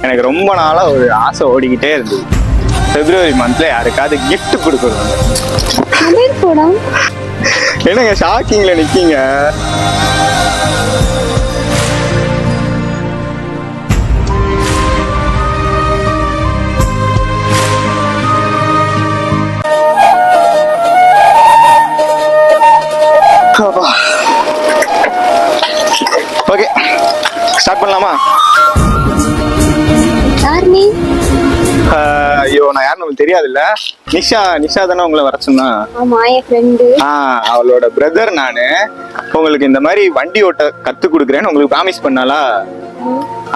எனக்கு ரொம்ப நாளா ஒரு ஆசை ஓடிக்கிட்டே இருந்தது. பிப்ரவரி மந்த்ல யாருக்காவது கிஃப்ட் கொடுக்கணும். என்னங்க ஷாக்கிங்ல நிக்கீங்க? ஓகே, ஸ்டார்ட் பண்ணலாமா? ஐயோ, நான் யாருன்னு உங்களுக்கு தெரியாதுல்ல. நிஷா தானே உங்களை வர சொன்னா? அவளோட பிரதர் நானு. உங்களுக்கு இந்த மாதிரி வண்டி ஓட்ட கத்து கொடுக்குறேன்னு உங்களுக்கு ப்ராமிஸ் பண்ணாலா?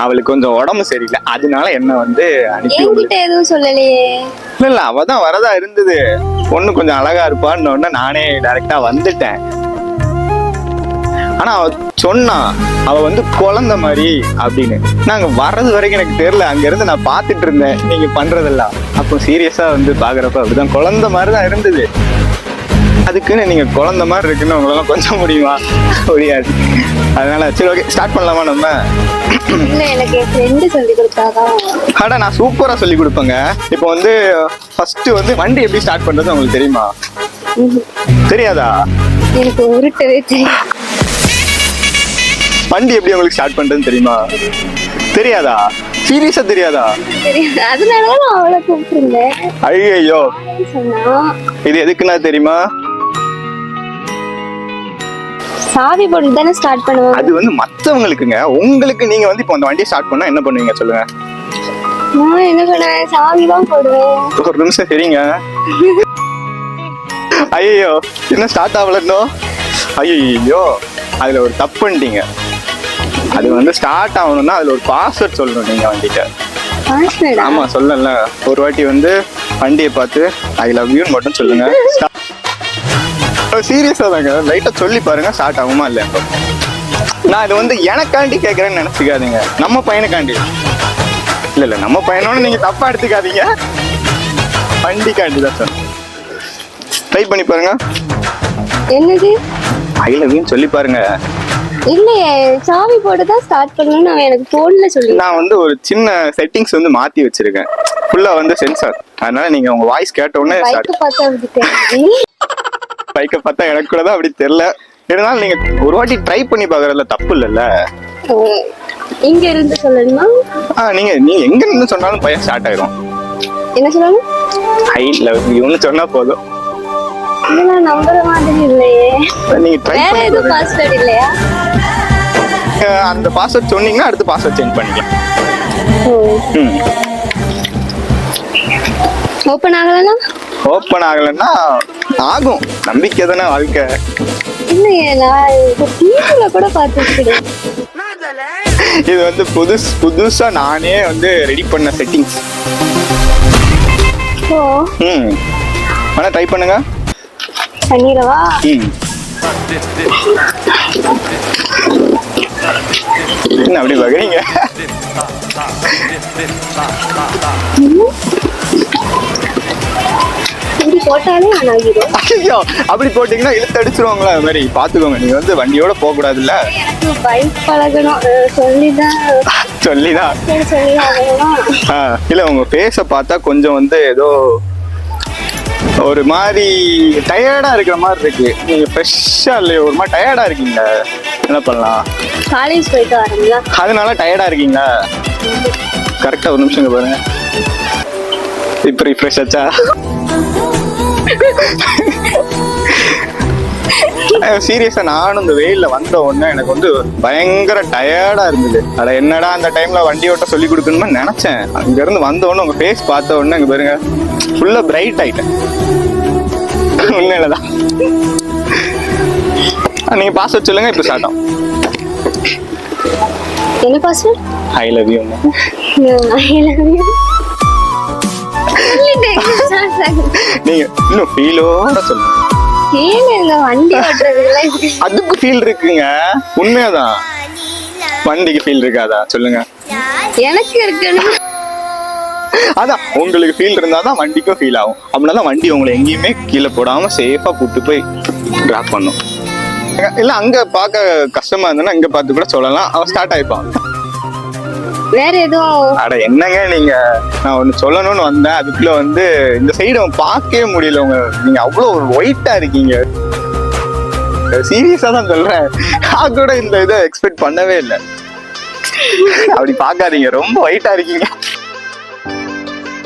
அவளுக்கு கொஞ்சம் உடம்பு சரியில்லை, அதனால என்ன வந்து அனுப்பி எதுவும் சொல்லலையே. இல்ல அவதான் வரதா இருந்தது. பொண்ணு கொஞ்சம் அழகா இருப்பான்னு உடனே நானே டைரக்டா வந்துட்டேன். ஆனா அவ சொன்னா அவ வந்து குழந்தை மாதிரி அப்படின்னு. நாங்க வர்றது வரைக்கும் எனக்கு தெரியல. அங்க இருந்து நான் பாத்துட்டு இருந்தேன் நீங்க பண்றதெல்லாம். அப்போ சீரியஸா வந்து பாக்குறப்ப அப்படிதான் குழந்தை மாதிரிதான் இருந்தது. அதுக்குன்னு நீங்க குழந்தை மாதிரி இருக்குன்னு உங்களால கொஞ்சம் முடியுமா? முடியாது. அதனால சரி, ஓகே, ஸ்டார்ட் பண்ணலாமா நம்ம? எனக்கு என் ஃப்ரெண்டு சொல்லி கொடுத்தாதான். அட, நான் சூப்பரா சொல்லி கொடுப்பேங்க. இப்போ வந்து ஃபர்ஸ்ட் வந்து வண்டி எப்படி ஸ்டார்ட் பண்றது உங்களுக்கு தெரியுமா? தெரியாதா? எனக்கு உருட்டவே தெரியும். வண்டி எப்படி உங்களுக்கு ஸ்டார்ட் பண்றதுன்னு தெரியுமா? தெரியாதா? சீரியஸா தெரியாதா? அதனால அவளை கூப்பிட்டுருந்தேன். ஐயோ, இது எதுக்குன்னா தெரியுமா? சாவி போட்டு தானே ஸ்டார்ட் பண்ணுவாங்க. அது வந்து மத்தவங்களுக்குங்க. உங்களுக்கு நீங்க வந்து இப்போ அந்த வண்டியை ஸ்டார்ட் பண்ணா என்ன பண்ணுவீங்க சொல்லுங்க? நான் என்ன பண்ணுவேன்? சாவி தான் போடுவேன். ஒரு நிமிஷம் சரிங்க. ஐயோ, என்ன ஸ்டார்ட் ஆகலன்னோ? ஐயோ, அதுல ஒரு தப்பு பண்ணிட்டீங்க. அது வந்து ஸ்டார்ட் ஆகணும்னா அதுல ஒரு பாஸ்வேர்ட் சொல்லணும் நீங்க வண்டிட்ட. ஆமா, சொல்லல. ஒரு வாட்டி வந்து வண்டியை பார்த்து ஐ லவ் யூ மட்டும் சொல்லுங்க. சீரியஸா தாங்க, லைட்டா சொல்லி பாருங்க ஸ்டார்ட் ஆகுமா இல்லையா. நான் இது வந்து எனக்காண்டி கேட்கறேன்னு நினைச்சுக்காதீங்க, நம்ம பையனுக்காண்டி. இல்ல நம்ம பையனோட நீங்க தப்பா எடுத்துக்காதீங்க, வண்டிக்காண்டி தான் சார். ட்ரை பண்ணி பாருங்க. என்னது? ஐ லவ் யூ சொல்லி பாருங்க. இல்லையே, சாவி போட்டு தான் ஸ்டார்ட் பண்ணணும்னு அவன் எனக்கு போன்ல சொல்லி. நான் வந்து ஒரு சின்ன செட்டிங்ஸ் வந்து மாத்தி வச்சிருக்கேன். ஃபுல்லா வந்து சென்சார். அதனால நீங்க உங்க வாய்ஸ் கேட்ட உடனே பைக்க பார்த்தா எனக்கு கூட தான் அப்படி தெரியல. இருந்தாலும் நீங்க ஒரு வாட்டி ட்ரை பண்ணி பாக்குறதுல தப்பு இல்லைல்ல. இங்க இருந்து சொல்லணுமா? நீங்க எங்க இருந்து சொன்னாலும் பையன் ஸ்டார்ட் ஆயிரும். என்ன சொல்லணும்? ஐ லவ் யூன்னு சொன்னா போதும். இதெல்லாம் நம்புற மாதிரி இல்லையே. நீங்க ட்ரை பண்ணி எதுவும் பாஸ்வேர்ட் இல்லையா? அந்த பாஸ்வேர்ட் சொன்னீங்கன்னா அடுத்த பாஸ்வேர்ட் சேஞ்ச் பண்ணிக்கலாம். ஓபன் ஆகலனா? ஓபன் ஆகலன்னா ஆகும். நம்பிக்கை தானே வாழ்க்கை. இல்லையே, நான் டிவில கூட பார்த்துருக்கேன். இது வந்து புதுசா நானே வந்து ரெடி பண்ண செட்டிங்ஸ். வேணா ட்ரை பண்ணுங்க. பண்ணிரவா? என்ன அப்படி பாக்குறீங்க? போட்டாலே ஐயோ, அப்படி போட்டீங்கன்னா இழுத்து அடிச்சிருவாங்களா? அது மாதிரி பாத்துக்கோங்க. நீங்க வந்து வண்டியோட போக கூடாதுல்ல. எனக்கு பைக் பழகணும். சொல்லிதான் இல்ல, உங்க ஃபேஸ பார்த்தா கொஞ்சம் வந்து ஏதோ ஒரு மாதிரி டயர்டா இருக்கிற மாதிரி இருக்கு. நீங்க ஃப்ரெஷ்ஷா இல்லையா, ஒரு மாதிரி டயர்டா இருக்கீங்க. என்ன பண்ணலாம்? காலேஜ் போயிட்டு வரீங்களா? அதனால டயர்டா இருக்கீங்க. கரெக்டா ஒரு நிமிஷம் பாருங்க. இப்ப ரிஃப்ரெஷ் ஆச்சா? சீரியஸா நானும் இந்த வெயில்ல வந்த உடனே எனக்கு வந்து பயங்கர டயர்டா இருந்தது. அட என்னடா அந்த டைம்ல வண்டி ஓட்ட சொல்லி கொடுக்கணும்னு நினைச்சேன். அங்க இருந்து வந்த உடனே உங்க ஃபேஸ் பார்த்த உடனே இங்க பாருங்க ஃபுல்லா பிரைட் ஆயிட்டேன். உண்மையிலதான். நீங்க பாஸ்வேர்ட் சொல்லுங்க. இப்ப ஸ்டார்ட் ஆகும். என்ன பாஸ்வேர்ட்? I love you. நீங்க இன்னும் ஃபீலோட சொல்லுங்க. அதுக்கு ஃபீல் இருக்குங்க. உண்மையாதான். வண்டிக்கு ஃபீல் இருக்காதா சொல்லுங்க? எனக்கு இருக்கு. அதான் உங்களுக்கு ஃபீல் இருந்தாதான் வண்டிக்கும் ஃபீல் ஆகும். அப்படின்னா வண்டி உங்களை எங்கேயுமே கீழே போடாம சேஃபா கூட்டு போய் டிராப் பண்ணும். இல்ல அங்க பார்க்க கஷ்டமா இருந்ததுன்னா இங்க பார்த்து கூட சொல்லலாம், அவன் ஸ்டார்ட் ஆயிப்பான். வேற எதுவும் அட என்னங்க நீங்க, நான் ஒண்ணு சொல்லணும்னு வந்தேன், அதுக்குள்ள வந்து இந்த சைடு அவன் பார்க்கவே முடியல. நீங்க அவ்வளவு ஒரு ஒயிட்டா இருக்கீங்க, சீரியஸா தான் சொல்றேன். நான் கூட இந்த இதை எக்ஸ்பெக்ட் பண்ணவே இல்லை. அப்படி பார்க்காதீங்க, ரொம்ப ஒயிட்டா இருக்கீங்க,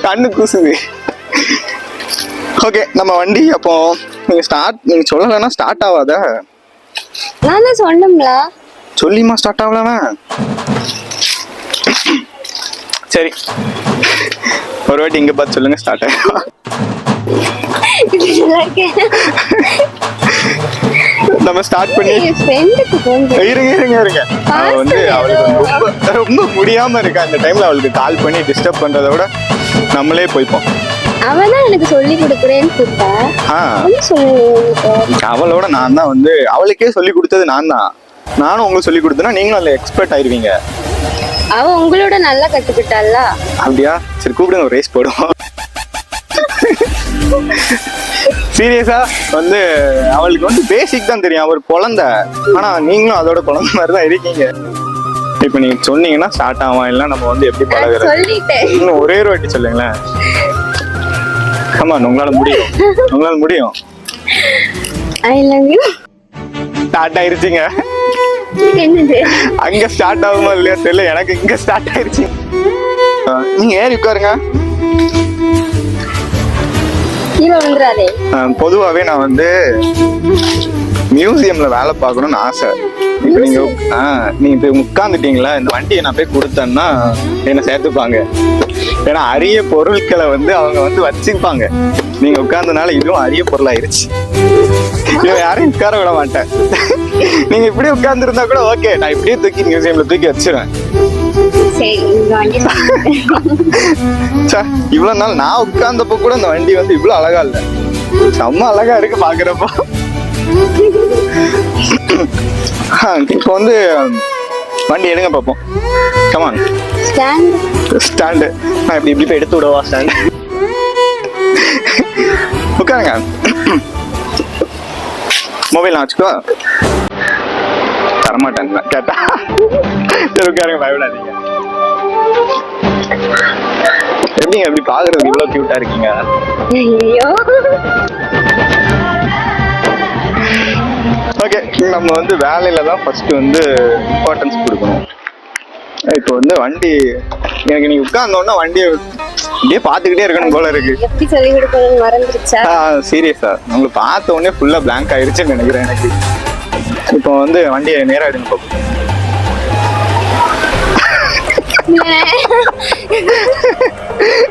கண்ணு கூசுது. ஓகே, நம்ம வண்டி அப்போ நீங்க சொல்லலைன்னா ஸ்டார்ட் ஆகாத. நான் தான் சொன்னோம்ல. சொல்லிமா ஸ்டார்ட் ஆகலனா? சரி, ஒரு வாட்டி இங்க பார்த்து சொல்லுங்க, ஸ்டார்ட் ஆகும். நம்ம ஸ்டார்ட் பண்ணி இருங்க. அவ வந்து அவளுக்கு ரொம்ப முடியாம இருக்கா இந்த டைம்ல, அவளுக்கு கால் பண்ணி டிஸ்டர்ப் பண்றதை விட நம்மளே போய்ப்போம். அவதான் எனக்கு சொல்லி கொடுக்குறேன்னு கூப்பிட்டா. அவளோட நான் தான் வந்து அவளுக்கே சொல்லி கொடுத்தது நான் தான். நானும் உங்களுக்கு சொல்லி கொடுத்தேன்னா நீங்களும் அதுல எக்ஸ்பர்ட் ஆயிருவீங்க. அவ உங்களோட நல்லா கத்துக்கிட்டால. அப்படியா? சரி கூப்பிடுங்க, ஒரு ரேஸ் போடுவோம். சீரியஸா வந்து அவளுக்கு வந்து பேசிக் தான் தெரியும், அவர் குழந்தை. ஆனா நீங்களும் அதோட குழந்தை மாதிரி தான் இருக்கீங்க. இப்ப நீங்க சொன்னீங்கன்னா ஸ்டார்ட் ஆகும், இல்ல நம்ம வந்து எப்படி பழகுறது? சொல்லிட்டேன், இன்னும் ஒரே ஒரு வாட்டி சொல்லுங்களேன். ஆமா, உங்களால முடியும், உங்களால முடியும். I love you. ஸ்டார்ட் ஆயிருச்சுங்க. என்னது அங்க ஸ்டார்ட் ஆகுமா இல்லையா தெரியல, எனக்கு இங்க ஸ்டார்ட் ஆயிருச்சு. நீங்க ஏறி உட்காருங்க. கீழே விழுந்துறாதே. பொதுவாவே நான் வந்து மியூசியம்ல வேலை பார்க்கணும்னு ஆசை. இப்ப நீங்க நீங்க உட்கார்ந்துட்டீங்களா, இந்த வண்டியை நான் போய் கொடுத்தேன்னா என்ன சேர்த்துப்பாங்க. ஏன்னா அரிய பொருட்களை வந்து அவங்க வந்து வச்சுப்பாங்க. நீங்க உட்கார்ந்தனால இதுவும் அரிய பொருளாயிருச்சு. இவன் யாரையும் உட்கார விட மாட்டேன். நீங்க இப்படி உட்கார்ந்து இருந்தா கூட ஓகே, நான் இப்படியே தூக்கி மியூசியம்ல தூக்கி வச்சிருவேன். இவ்வளவு நாள் நான் உட்கார்ந்தப்ப கூட இந்த வண்டி வந்து இவ்வளவு அழகா இல்ல, செம்ம அழகா இருக்கு பாக்குறப்போ. இப்போ வந்து வண்டி எடுங்க பாப்போம். Come on, stand. நான் இப்படி இப்படி போய் எடுத்து விடவா ஸ்டாண்ட்? உட்காருங்க. மொபைல் நான் வச்சுக்கோ. தரமாட்டேன் கேட்டா. சரி உட்காருங்க, பயப்படாதீங்க. எப்படிங்க எப்படி பாக்குறதுக்கு இவ்வளவு கியூட்டா இருக்கீங்க? ஓகே, நம்ம வந்து வேலையில தான் ஃபர்ஸ்ட் வந்து இம்பார்ட்டன்ஸ் கொடுக்கணும். இப்போ வந்து வண்டி எனக்கு நீங்க உட்கார்ந்தோன்னா வண்டியை அப்படியே பாத்துக்கிட்டே இருக்கணும் போல இருக்கு. எப்படி சொல்லி கொடுக்கணும் மறந்துருச்சா? சீரியஸா உங்களுக்கு பார்த்த உடனே ஃபுல்லா பிளாங்க் ஆயிருச்சுன்னு நினைக்கிறேன் எனக்கு. இப்போ வந்து வண்டியை நேரா எடுங்க பாப்போம்.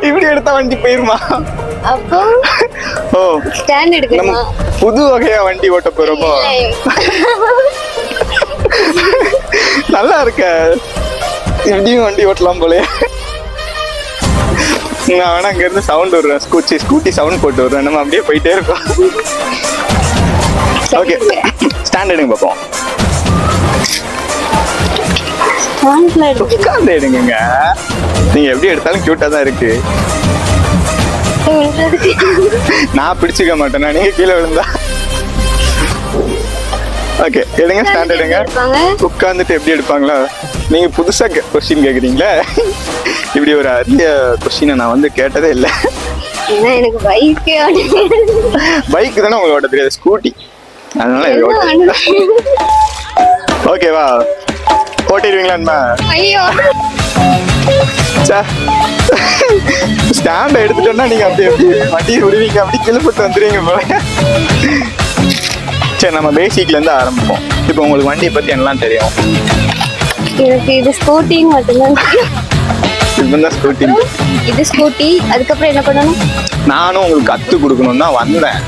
இப்படி எடுத்தா வண்டி போயிருமா? அப்போ ஓ, ஸ்டாண்ட் எடுக்கணுமா? புது வகையா வண்டி ஓட்ட போறோமோ? நல்லா இருக்க, எப்படியும் வண்டி ஓட்டலாம் போல. நான் வேணா அங்க இருந்து சவுண்ட் விடுறேன், ஸ்கூட்டி சவுண்ட் போட்டு விடுறேன், நம்ம அப்படியே போயிட்டே இருக்கோம். ஓகே, ஸ்டாண்ட் எடுங்க பாப்போம். உட்கார்ந்து எடுங்க. நீங்க எப்படி எடுத்தாலும் கியூட்டா தான் இருக்கு. நான் பிடிச்சிக்க மாட்டேன், நீங்க கீழே விழுந்தா. ஓகே, எடுங்க, ஸ்டாண்ட் எடுங்க. உட்கார்ந்துட்டு எப்படி எடுப்பாங்களா? நீங்க புதுசா கொஸ்டின் கேக்குறீங்களா? இப்படி ஒரு அரிய கொஸ்டினை நான் வந்து கேட்டதே இல்லை. எனக்கு பைக் தானே உங்களோட தெரியாது, ஸ்கூட்டி. அதனால ஓகேவா, ஓட்டிடுவீங்களா? ஐயோ, ஸ்டாண்ட் எடுத்துட்டோம்னா நீங்க அப்படி எப்படி வண்டியை விடுவீங்க, அப்படி கீழே போட்டு வந்துடுவீங்க போல. சரி, நம்ம பேசிக்ல இருந்து ஆரம்பிப்போம். இப்போ உங்களுக்கு வண்டியை பத்தி என்னலாம் தெரியும்? எனக்கு இது ஸ்கூட்டின்னு மட்டும்தான் தெரியும். இதுதான் ஸ்கூட்டி. இது ஸ்கூட்டி. அதுக்கப்புறம் என்ன பண்ணணும்? நானும் உங்களுக்கு கத்து கொடுக்கணும் தான் வந்தேன்.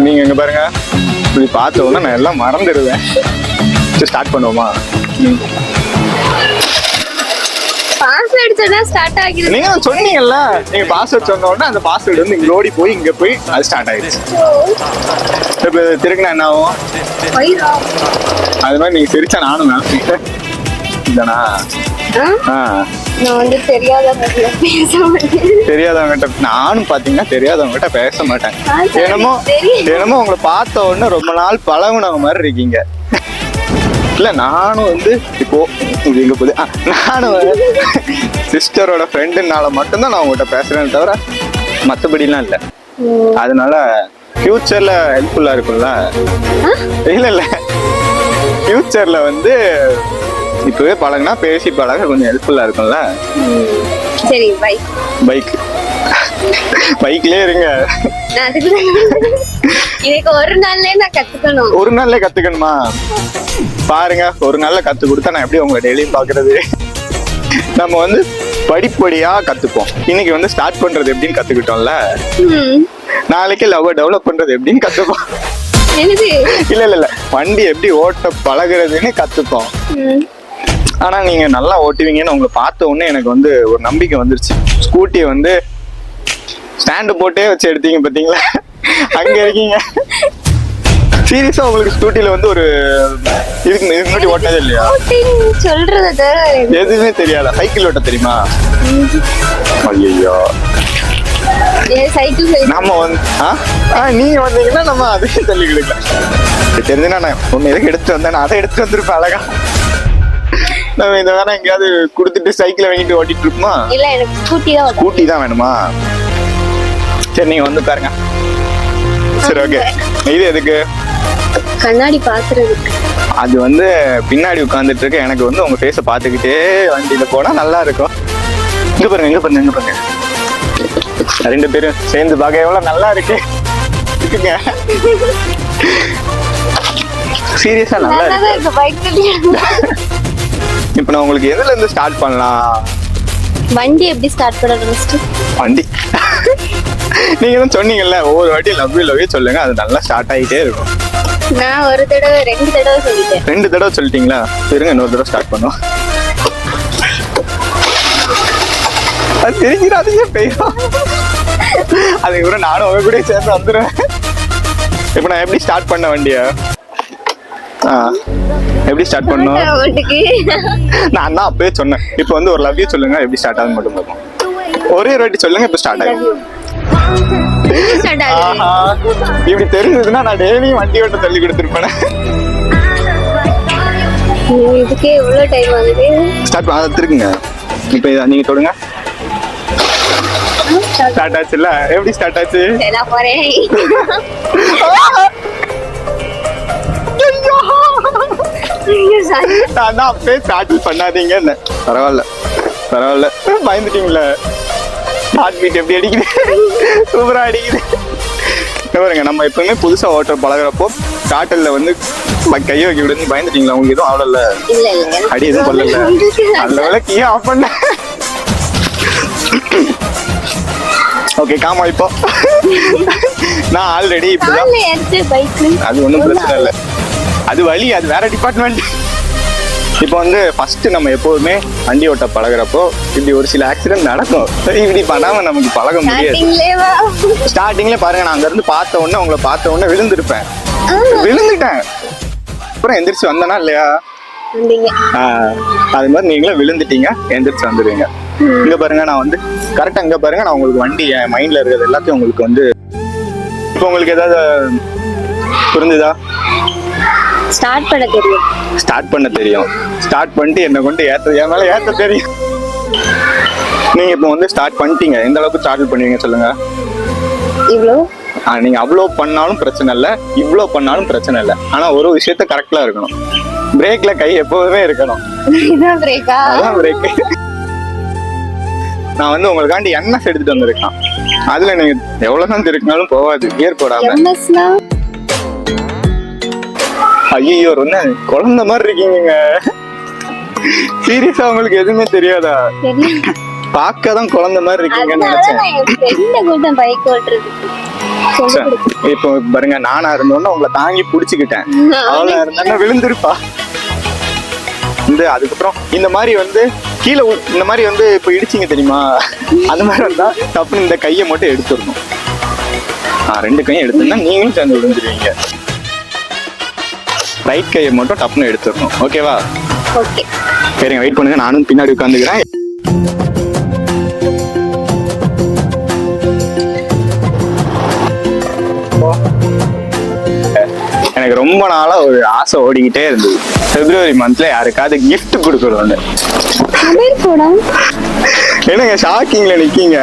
நீங்க இங்க பாருங்க, இப்படி பார்த்த உடனே நான் எல்லாம் மறந்துடுவேன். ஸ்டார்ட் பண்ணுவோமா? பாஸ்வேர்ட் சொன்னா ஸ்டார்ட் ஆகிடுது. நீங்க சொன்னீங்கல்ல, நீங்க பாஸ்வேர்ட் சொன்ன உடனே அந்த பாஸ்வேர்ட் வந்து இங்க ஓடி போய் இங்க போய் அது ஸ்டார்ட் ஆயிடுச்சு. இப்ப திருக்குனா என்ன ஆகும்? அது மாதிரி நீங்க சிரிச்சா நானும் தானா? நான் வந்து தெரியாதவங்க பேச மாட்டேன். தெரியாதவங்ககிட்ட நானும் பாத்தீங்கன்னா தெரியாதவங்ககிட்ட பேச மாட்டேன். என்னமோ என்னமோ உங்களை பார்த்த உடனே ரொம்ப நாள் பழகுனவங்க மாதிரி இருக்கீங்க. இல்ல நானும் வந்து இப்போ எங்க போகுது நானும் சிஸ்டரோட ஃப்ரெண்டுனால மட்டும்தான் நான் உங்ககிட்ட பேசுறேன்னு தவிர மற்றபடிலாம் இல்லை. அதனால ஃபியூச்சர்ல ஹெல்ப்ஃபுல்லா இருக்கும்ல. இல்ல இல்ல ஃபியூச்சர்ல வந்து இப்பவே பழகுனா பேசி பழக கொஞ்சம் ஹெல்ப்ஃபுல்லா இருக்கும்ல. சரி பை. பைக்லயே இருங்க. எனக்கு ஒரு நாள்லயே நான் கத்துக்கணும். ஒரு நாள்லயே கத்துக்கணுமா? பாருங்க, ஒரு நாள்ல கத்து கொடுத்தா நான் எப்படி உங்களை டெய்லியும் பாக்குறது? நம்ம வந்து படிப்படியா கத்துப்போம். இன்னைக்கு வந்து ஸ்டார்ட் பண்றது எப்படின்னு கத்துக்கிட்டோம்ல, நாளைக்கு லவ் டெவலப் பண்றது எப்படின்னு கத்துப்போம். இல்ல இல்ல இல்ல வண்டி எப்படி ஓட்ட பழகுறதுன்னு கத்துப்போம். ஆனா நீங்க நல்லா ஓட்டுவீங்கன்னு உங்களை பார்த்த உடனே எனக்கு வந்து ஒரு நம்பிக்கை வந்துருச்சு. ஸ்கூட்டியை வந்து ஸ்டாண்டு போட்டே வச்சு எடுத்தீங்க பாத்தீங்களா, அங்க இருக்கீங்க. சீரியஸா உங்களுக்கு ஸ்கூட்டில வந்து ஒரு இதுக்கு முன்னாடி ஓட்டினதே இல்லையா? சொல்றது எதுவுமே தெரியாதா? சைக்கிள் ஓட்ட தெரியுமா? ஐயோ சைக்கிள் நம்ம வந்து நீங்க வந்தீங்கன்னா நம்ம அதையும் தள்ளி கொடுக்கலாம். தெரிஞ்சுன்னா நான் ஒன்னு எதுக்கு எடுத்து வந்தேன், நான் அதை எடுத்து வந்திருப்பேன் அழகா. நம்ம இந்த வேணா எங்கேயாவது கொடுத்துட்டு சைக்கிளை வாங்கிட்டு ஓட்டிட்டு இருப்போமா? இல்ல எனக்கு ஸ்கூட்டி தான் வேணுமா? சரி நீங்க வந்து பாருங்க. சரி ஓகே. இது எதுக்கு? கண்ணாடி பாக்குறதுக்கு. அது வந்து பின்னாடி உட்கார்ந்துட்டு இருக்க எனக்கு வந்து உங்க ஃபேஸை பார்த்துக்கிட்டே வண்டியில போனா நல்லா இருக்கும். இங்க பாருங்க இங்க பாருங்க இங்க பாருங்க, ரெண்டு பேரும் சேர்ந்து பார்க்க எவ்வளவு நல்லா இருக்குங்க. சீரியஸா நல்லா இருக்கு. இப்ப நான் உங்களுக்கு எதுல இருந்து ஸ்டார்ட் பண்ணலாம்? வண்டி எப்படி ஸ்டார்ட் பண்றது? வண்டி நீங்க தான் சொன்னீங்கல்ல, ஒவ்வொரு வாட்டி லவ் யூ சொல்லுங்க, அது நல்லா ஸ்டார்ட் ஆகிட்டே இருக்கும். நான் ஒரு தடவை 2 தடவை சொல்லிட்டேன். 2 தடவை சொல்லிட்டீங்களா? இருங்க இன்னொரு தடவை ஸ்டார்ட் பண்ணுவோம். அது தெரிஞ்சிடாதீங்க பெய்யும். அதுக்கப்புறம் நானும் அவங்க கூட சேர்ந்து வந்துடுவேன். இப்ப நான் எப்படி ஸ்டார்ட் பண்ண வண்டியா? எப்படி ஸ்டார்ட் பண்ணும்? நான் தான் அப்பவே சொன்னேன். இப்போ வந்து ஒரு லவ் யூ சொல்லுங்க, எப்படி ஸ்டார்ட் ஆகுது மட்டும் பார்ப்போம். ஒரே ஒரு வாட்டி சொல்லுங்க, இப்ப ஸ்டார்ட் ஆகும். இப்படி தெரிஞ்சதுன்னா நான் டெய்லியும் வண்டி ஓட்ட தள்ளி கொடுத்துருப்பேன். இதுக்கே எவ்வளவு டைம் ஆகுது? ஸ்டார்ட் பண்ண திருக்குங்க. இப்போ நீங்க தொடுங்க. ஸ்டார்ட் ஆச்சுல்ல? எப்படி ஸ்டார்ட் ஆச்சு? நான் போறேன். நான் தான் அப்பவே ஸ்டார்ட் பண்ணாதீங்க. பரவாயில்ல பரவாயில்ல, பயந்துட்டீங்களா? ஹார்ட் பீட் எப்படி அடிக்குது? சூப்பரா அடிக்குது. பாருங்க, நம்ம எப்பவுமே புதுசா ஓட்டர் பழகிறப்போ ஸ்டார்டர்ல வந்து கையை வைக்க விடுன்னு பயந்துட்டீங்களா? உங்களுக்கு எதுவும் அவ்வளோ அடி எதுவும் கொள்ளல? நல்ல வேலை கீழே ஆஃப் பண்ண. ஓகே காமா. இப்போ நான் ஆல்ரெடி இப்பதான், அது ஒன்றும் பிரச்சனை இல்லை, அது வழி, அது வேற டிபார்ட்மெண்ட். இப்போ வந்து ஃபர்ஸ்ட் நம்ம எப்போதுமே வண்டி ஓட்ட பழகிறப்போ இப்படி ஒரு சில ஆக்சிடென்ட் நடக்கும். இப்படி பண்ணாம நமக்கு பழக முடியாது. ஸ்டார்டிங்ல பாருங்க, நான் அங்க இருந்து பார்த்த உடனே உங்களை பார்த்த உடனே விழுந்துட்டேன். அப்புறம் எந்திரிச்சு வந்தனா இல்லையா? அது மாதிரி நீங்களும் விழுந்துட்டீங்க, எந்திரிச்சு வந்துடுவீங்க. இங்க பாருங்க, நான் வந்து கரெக்டா இங்க பாருங்க, நான் உங்களுக்கு வண்டி என் மைண்ட்ல இருக்கிறது எல்லாத்தையும் உங்களுக்கு வந்து இப்போ உங்களுக்கு ஏதாவது புரிஞ்சுதா? ஸ்டார்ட் பண்ண தெரியும். ஸ்டார்ட் பண்ணிட்டு என்ன கொண்டு என் மேல ஏத்த தெரியும். நீங்க இப்போ வந்து ஸ்டார்ட் பண்ணிட்டீங்க, எந்த அளவுக்கு ஸ்டார்ட் பண்ணுவீங்க சொல்லுங்க? இவ்வளோ. நீங்க அவ்வளோ பண்ணாலும் பிரச்சனை இல்லை, இவ்வளோ பண்ணாலும் பிரச்சனை இல்லை. ஆனா ஒரு விஷயத்த கரெக்டா இருக்கணும், பிரேக்ல கை எப்போதுமே இருக்கணும். இதான் பிரேக்கா? அதான் பிரேக். நான் வந்து உங்களுக்காண்டி என்எஸ் எடுத்துட்டு வந்திருக்கேன். அதுல நீங்க எவ்வளவுதான் திருக்கினாலும் போகாது, கியர் போடாம. ஐயோ ரொம்ப குழந்தை மாதிரி இருக்கீங்க. சீரியஸா உங்களுக்கு எதுவுமே தெரியாதா? பார்க்கதான் குழந்தை மாதிரி இருக்கீங்கன்னு நினைச்சேன். இப்போ பாருங்க, நானா இருந்தோன்னா உங்களை தாங்கி புடிச்சுக்கிட்டேன். அவளா இருந்தா விழுந்திருப்பா. இந்த அதுக்கப்புறம் இந்த மாதிரி வந்து கீழே இந்த மாதிரி வந்து இப்போ இடிச்சிங்க தெரியுமா? அந்த மாதிரி வந்தா தப்புன்னு இந்த கையை மட்டும் எடுத்துடணும். 2 கையும் எடுத்தோம்னா நீங்களும் சேர்ந்து விழுந்துருவீங்க. ரைட் கையை மட்டும் டப்புன்னு எடுத்துடணும். ஓகேவா? ஓகே. சரிங்க, வெயிட் பண்ணுங்க, நானும் பின்னாடி உட்காந்துக்கிறேன். எனக்கு ரொம்ப நாளா ஒரு ஆசை ஓடிக்கிட்டே இருந்தது. பிப்ரவரி மந்த்ல யாருக்காவது gift கொடுக்கணும்னு. மொபைல் போடா. என்னங்க ஷாக்கிங்ல நிக்கீங்க?